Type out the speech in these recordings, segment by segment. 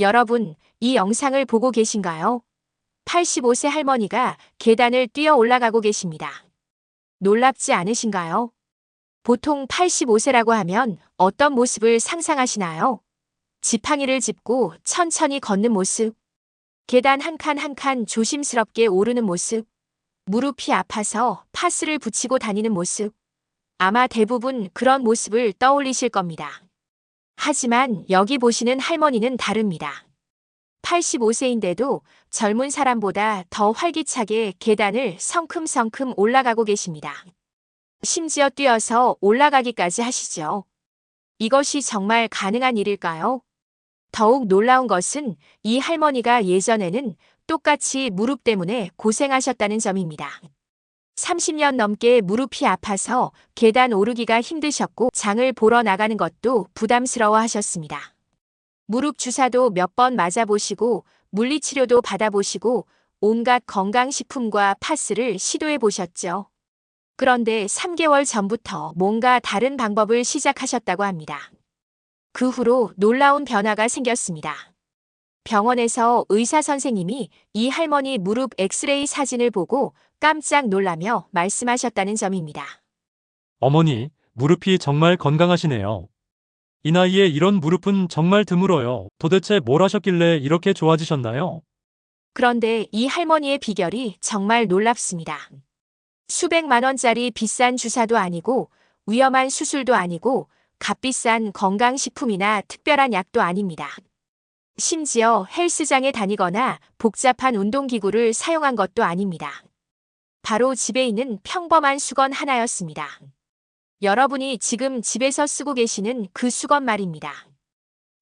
여러분, 이 영상을 보고 계신가요? 85세 할머니가 계단을 뛰어 올라가고 계십니다. 놀랍지 않으신가요? 보통 85세라고 하면 어떤 모습을 상상하시나요? 지팡이를 짚고 천천히 걷는 모습, 계단 한 칸 한 칸 조심스럽게 오르는 모습, 무릎이 아파서 파스를 붙이고 다니는 모습. 아마 대부분 그런 모습을 떠올리실 겁니다. 하지만 여기 보시는 할머니는 다릅니다. 85세인데도 젊은 사람보다 더 활기차게 계단을 성큼성큼 올라가고 계십니다. 심지어 뛰어서 올라가기까지 하시죠. 이것이 정말 가능한 일일까요? 더욱 놀라운 것은 이 할머니가 예전에는 똑같이 무릎 때문에 고생하셨다는 점입니다. 30년 넘게 무릎이 아파서 계단 오르기가 힘드셨고 장을 보러 나가는 것도 부담스러워 하셨습니다. 무릎 주사도 몇 번 맞아보시고 물리치료도 받아보시고 온갖 건강식품과 파스를 시도해 보셨죠. 그런데 3개월 전부터 뭔가 다른 방법을 시작하셨다고 합니다. 그 후로 놀라운 변화가 생겼습니다. 병원에서 의사 선생님이 이 할머니 무릎 엑스레이 사진을 보고 깜짝 놀라며 말씀하셨다는 점입니다. 어머니, 무릎이 정말 건강하시네요. 이 나이에 이런 무릎은 정말 드물어요. 도대체 뭘 하셨길래 이렇게 좋아지셨나요? 그런데 이 할머니의 비결이 정말 놀랍습니다. 수백만 원짜리 비싼 주사도 아니고 위험한 수술도 아니고 값비싼 건강식품이나 특별한 약도 아닙니다. 심지어 헬스장에 다니거나 복잡한 운동기구를 사용한 것도 아닙니다. 바로 집에 있는 평범한 수건 하나였습니다. 여러분이 지금 집에서 쓰고 계시는 그 수건 말입니다.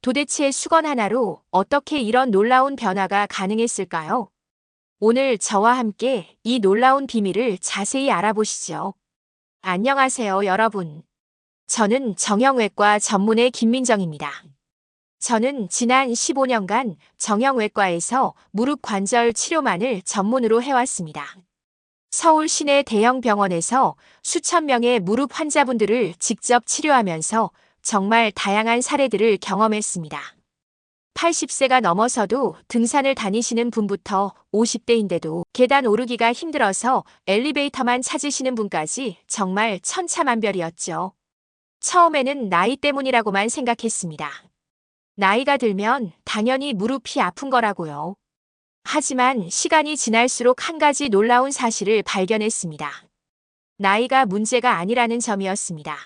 도대체 수건 하나로 어떻게 이런 놀라운 변화가 가능했을까요? 오늘 저와 함께 이 놀라운 비밀을 자세히 알아보시죠. 안녕하세요, 여러분. 저는 정형외과 전문의 김민정입니다. 저는 지난 15년간 정형외과에서 무릎 관절 치료만을 전문으로 해왔습니다. 서울 시내 대형 병원에서 수천 명의 무릎 환자분들을 직접 치료하면서 정말 다양한 사례들을 경험했습니다. 80세가 넘어서도 등산을 다니시는 분부터 50대인데도 계단 오르기가 힘들어서 엘리베이터만 찾으시는 분까지 정말 천차만별이었죠. 처음에는 나이 때문이라고만 생각했습니다. 나이가 들면 당연히 무릎이 아픈 거라고요. 하지만 시간이 지날수록 한 가지 놀라운 사실을 발견했습니다. 나이가 문제가 아니라는 점이었습니다.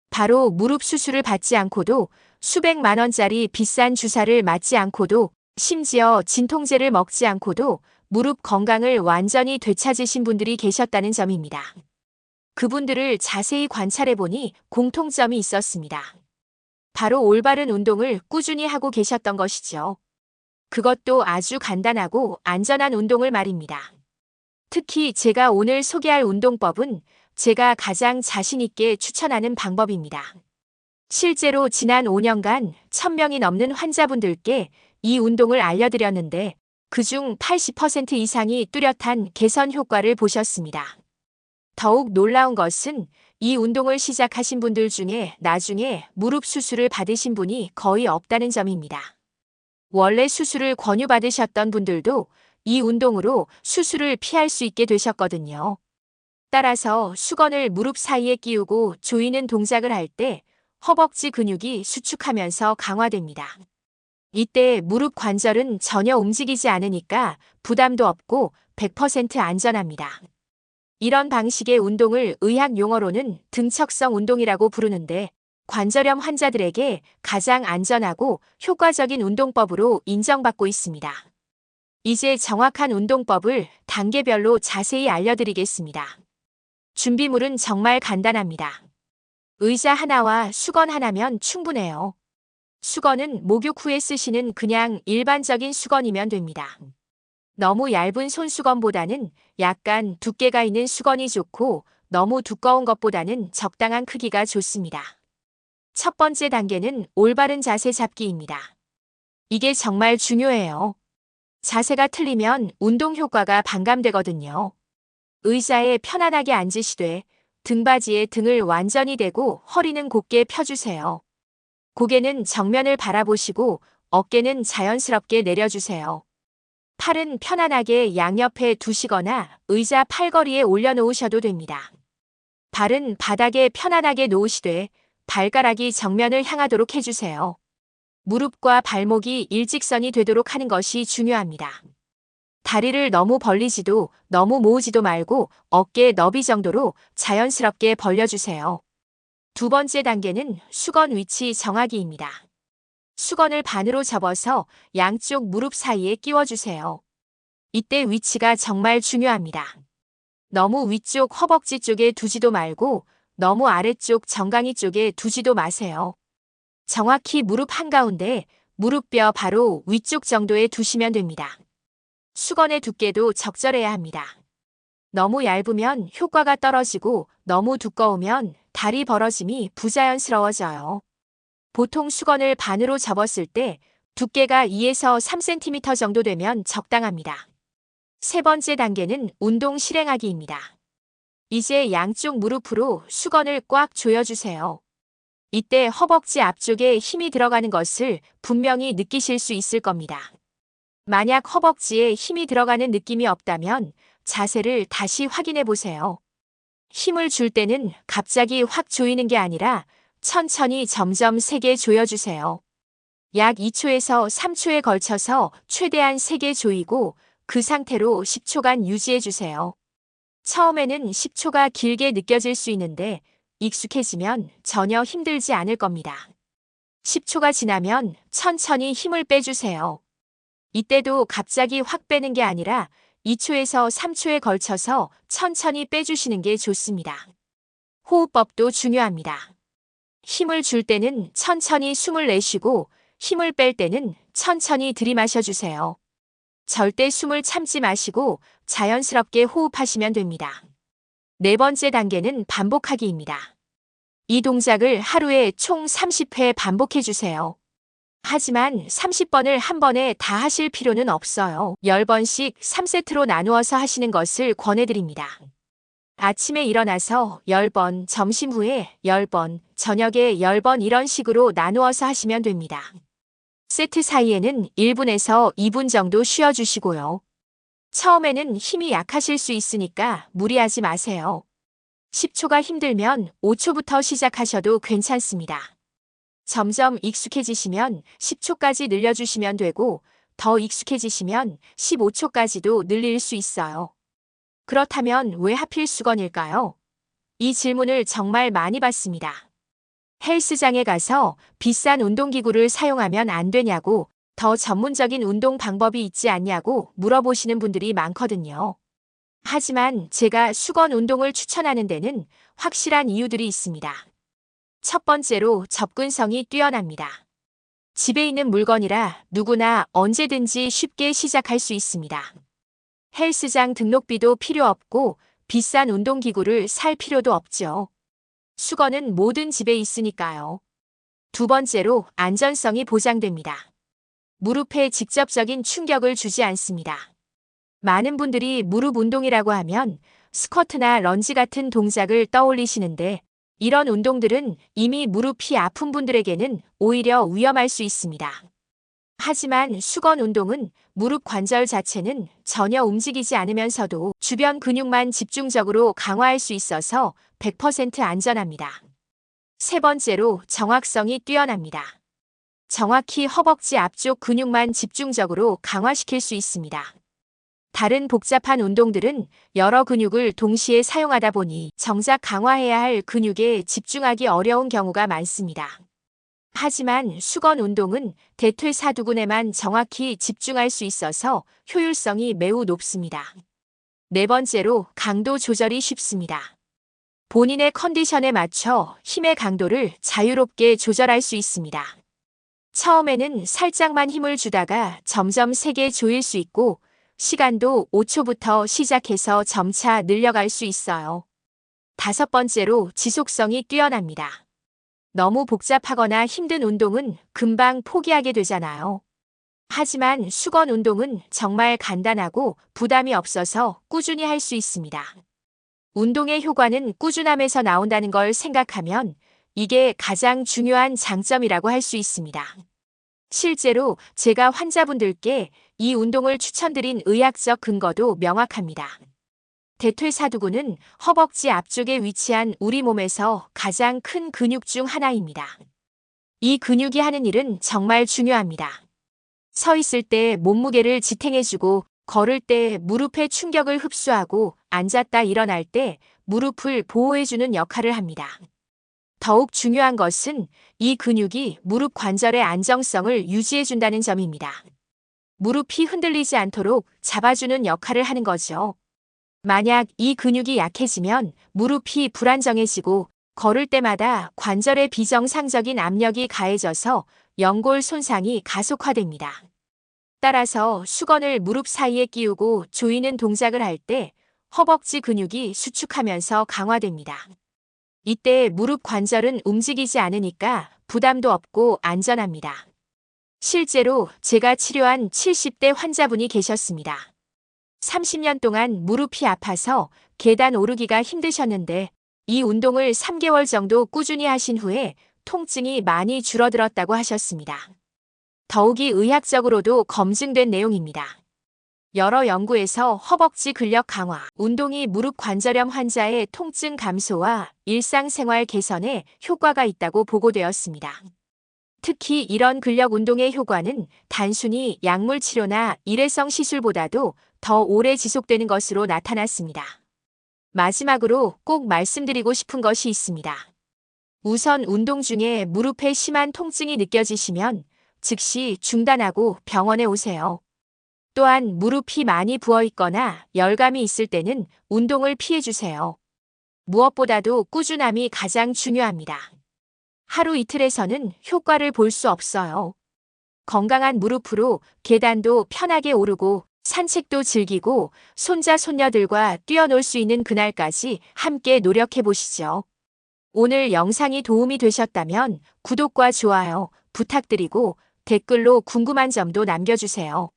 바로 무릎 수술을 받지 않고도 수백만 원짜리 비싼 주사를 맞지 않고도 심지어 진통제를 먹지 않고도 무릎 건강을 완전히 되찾으신 분들이 계셨다는 점입니다. 그분들을 자세히 관찰해보니 공통점이 있었습니다. 바로 올바른 운동을 꾸준히 하고 계셨던 것이죠. 그것도 아주 간단하고 안전한 운동을 말입니다. 특히 제가 오늘 소개할 운동법은 제가 가장 자신 있게 추천하는 방법입니다. 실제로 지난 5년간 1000명이 넘는 환자분들께 이 운동을 알려드렸는데 그중 80% 이상이 뚜렷한 개선 효과를 보셨습니다. 더욱 놀라운 것은 이 운동을 시작하신 분들 중에 나중에 무릎 수술을 받으신 분이 거의 없다는 점입니다. 원래 수술을 권유받으셨던 분들도 이 운동으로 수술을 피할 수 있게 되셨거든요. 따라서 수건을 무릎 사이에 끼우고 조이는 동작을 할 때 허벅지 근육이 수축하면서 강화됩니다. 이때 무릎 관절은 전혀 움직이지 않으니까 부담도 없고 100% 안전합니다. 이런 방식의 운동을 의학 용어로는 등척성 운동이라고 부르는데 관절염 환자들에게 가장 안전하고 효과적인 운동법으로 인정받고 있습니다. 이제 정확한 운동법을 단계별로 자세히 알려드리겠습니다. 준비물은 정말 간단합니다. 의자 하나와 수건 하나면 충분해요. 수건은 목욕 후에 쓰시는 그냥 일반적인 수건이면 됩니다. 너무 얇은 손수건보다는 약간 두께가 있는 수건이 좋고 너무 두꺼운 것보다는 적당한 크기가 좋습니다. 첫 번째 단계는 올바른 자세 잡기입니다. 이게 정말 중요해요. 자세가 틀리면 운동 효과가 반감되거든요. 의자에 편안하게 앉으시되 등받이에 등을 완전히 대고 허리는 곧게 펴주세요. 고개는 정면을 바라보시고 어깨는 자연스럽게 내려주세요. 팔은 편안하게 양옆에 두시거나 의자 팔걸이에 올려놓으셔도 됩니다. 발은 바닥에 편안하게 놓으시되 발가락이 정면을 향하도록 해주세요. 무릎과 발목이 일직선이 되도록 하는 것이 중요합니다. 다리를 너무 벌리지도 너무 모으지도 말고 어깨 너비 정도로 자연스럽게 벌려주세요. 두 번째 단계는 수건 위치 정하기입니다. 수건을 반으로 접어서 양쪽 무릎 사이에 끼워주세요. 이때 위치가 정말 중요합니다. 너무 위쪽 허벅지 쪽에 두지도 말고 너무 아래쪽 정강이 쪽에 두지도 마세요. 정확히 무릎 한가운데 무릎뼈 바로 위쪽 정도에 두시면 됩니다. 수건의 두께도 적절해야 합니다. 너무 얇으면 효과가 떨어지고 너무 두꺼우면 다리 벌어짐이 부자연스러워져요. 보통 수건을 반으로 접었을 때 두께가 2에서 3cm 정도 되면 적당합니다. 세 번째 단계는 운동 실행하기입니다. 이제 양쪽 무릎으로 수건을 꽉 조여주세요. 이때 허벅지 앞쪽에 힘이 들어가는 것을 분명히 느끼실 수 있을 겁니다. 만약 허벅지에 힘이 들어가는 느낌이 없다면 자세를 다시 확인해 보세요. 힘을 줄 때는 갑자기 확 조이는 게 아니라 천천히 점점 세게 조여주세요. 약 2초에서 3초에 걸쳐서 최대한 세게 조이고 그 상태로 10초간 유지해 주세요. 처음에는 10초가 길게 느껴질 수 있는데 익숙해지면 전혀 힘들지 않을 겁니다. 10초가 지나면 천천히 힘을 빼주세요. 이때도 갑자기 확 빼는 게 아니라 2초에서 3초에 걸쳐서 천천히 빼주시는 게 좋습니다. 호흡법도 중요합니다. 힘을 줄 때는 천천히 숨을 내쉬고 힘을 뺄 때는 천천히 들이마셔주세요. 절대 숨을 참지 마시고 자연스럽게 호흡하시면 됩니다. 네 번째 단계는 반복하기입니다. 이 동작을 하루에 총 30회 반복해주세요. 하지만 30번을 한 번에 다 하실 필요는 없어요. 10번씩 3세트로 나누어서 하시는 것을 권해드립니다. 아침에 일어나서 10번, 점심 후에 10번, 저녁에 10번 이런 식으로 나누어서 하시면 됩니다. 세트 사이에는 1분에서 2분 정도 쉬어주시고요. 처음에는 힘이 약하실 수 있으니까 무리하지 마세요. 10초가 힘들면 5초부터 시작하셔도 괜찮습니다. 점점 익숙해지시면 10초까지 늘려주시면 되고 더 익숙해지시면 15초까지도 늘릴 수 있어요. 그렇다면 왜 하필 수건일까요? 이 질문을 정말 많이 받습니다. 헬스장에 가서 비싼 운동기구를 사용하면 안 되냐고, 더 전문적인 운동 방법이 있지 않냐고 물어보시는 분들이 많거든요. 하지만 제가 수건 운동을 추천하는 데는 확실한 이유들이 있습니다. 첫 번째로 접근성이 뛰어납니다. 집에 있는 물건이라 누구나 언제든지 쉽게 시작할 수 있습니다. 헬스장 등록비도 필요 없고 비싼 운동기구를 살 필요도 없죠. 수건은 모든 집에 있으니까요. 두 번째로 안전성이 보장됩니다. 무릎에 직접적인 충격을 주지 않습니다. 많은 분들이 무릎 운동이라고 하면 스쿼트나 런지 같은 동작을 떠올리시는데 이런 운동들은 이미 무릎이 아픈 분들에게는 오히려 위험할 수 있습니다. 하지만 수건 운동은 무릎 관절 자체는 전혀 움직이지 않으면서도 주변 근육만 집중적으로 강화할 수 있어서 100% 안전합니다. 세 번째로 정확성이 뛰어납니다. 정확히 허벅지 앞쪽 근육만 집중적으로 강화시킬 수 있습니다. 다른 복잡한 운동들은 여러 근육을 동시에 사용하다 보니 정작 강화해야 할 근육에 집중하기 어려운 경우가 많습니다. 하지만 수건 운동은 대퇴사두근에만 정확히 집중할 수 있어서 효율성이 매우 높습니다. 네 번째로 강도 조절이 쉽습니다. 본인의 컨디션에 맞춰 힘의 강도를 자유롭게 조절할 수 있습니다. 처음에는 살짝만 힘을 주다가 점점 세게 조일 수 있고 시간도 5초부터 시작해서 점차 늘려갈 수 있어요. 다섯 번째로 지속성이 뛰어납니다. 너무 복잡하거나 힘든 운동은 금방 포기하게 되잖아요. 하지만 수건 운동은 정말 간단하고 부담이 없어서 꾸준히 할 수 있습니다. 운동의 효과는 꾸준함에서 나온다는 걸 생각하면 이게 가장 중요한 장점이라고 할 수 있습니다. 실제로 제가 환자분들께 이 운동을 추천드린 의학적 근거도 명확합니다. 대퇴사두근은 허벅지 앞쪽에 위치한 우리 몸에서 가장 큰 근육 중 하나입니다. 이 근육이 하는 일은 정말 중요합니다. 서 있을 때 몸무게를 지탱해주고, 걸을 때 무릎의 충격을 흡수하고, 앉았다 일어날 때 무릎을 보호해주는 역할을 합니다. 더욱 중요한 것은 이 근육이 무릎 관절의 안정성을 유지해준다는 점입니다. 무릎이 흔들리지 않도록 잡아주는 역할을 하는 거죠. 만약 이 근육이 약해지면 무릎이 불안정해지고, 걸을 때마다 관절에 비정상적인 압력이 가해져서 연골 손상이 가속화됩니다. 따라서 수건을 무릎 사이에 끼우고 조이는 동작을 할 때 허벅지 근육이 수축하면서 강화됩니다. 이때 무릎 관절은 움직이지 않으니까 부담도 없고 안전합니다. 실제로 제가 치료한 70대 환자분이 계셨습니다. 30년 동안 무릎이 아파서 계단 오르기가 힘드셨는데 이 운동을 3개월 정도 꾸준히 하신 후에 통증이 많이 줄어들었다고 하셨습니다. 더욱이 의학적으로도 검증된 내용입니다. 여러 연구에서 허벅지 근력 강화, 운동이 무릎 관절염 환자의 통증 감소와 일상생활 개선에 효과가 있다고 보고되었습니다. 특히 이런 근력 운동의 효과는 단순히 약물 치료나 일회성 시술보다도 더 오래 지속되는 것으로 나타났습니다. 마지막으로 꼭 말씀드리고 싶은 것이 있습니다. 우선 운동 중에 무릎에 심한 통증이 느껴지시면 즉시 중단하고 병원에 오세요. 또한 무릎이 많이 부어 있거나 열감이 있을 때는 운동을 피해주세요. 무엇보다도 꾸준함이 가장 중요합니다. 하루 이틀에서는 효과를 볼 수 없어요. 건강한 무릎으로 계단도 편하게 오르고 산책도 즐기고 손자 손녀들과 뛰어놀 수 있는 그날까지 함께 노력해 보시죠. 오늘 영상이 도움이 되셨다면 구독과 좋아요 부탁드리고 댓글로 궁금한 점도 남겨주세요.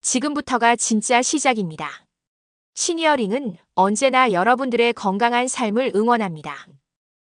지금부터가 진짜 시작입니다. 시니어링은 언제나 여러분들의 건강한 삶을 응원합니다.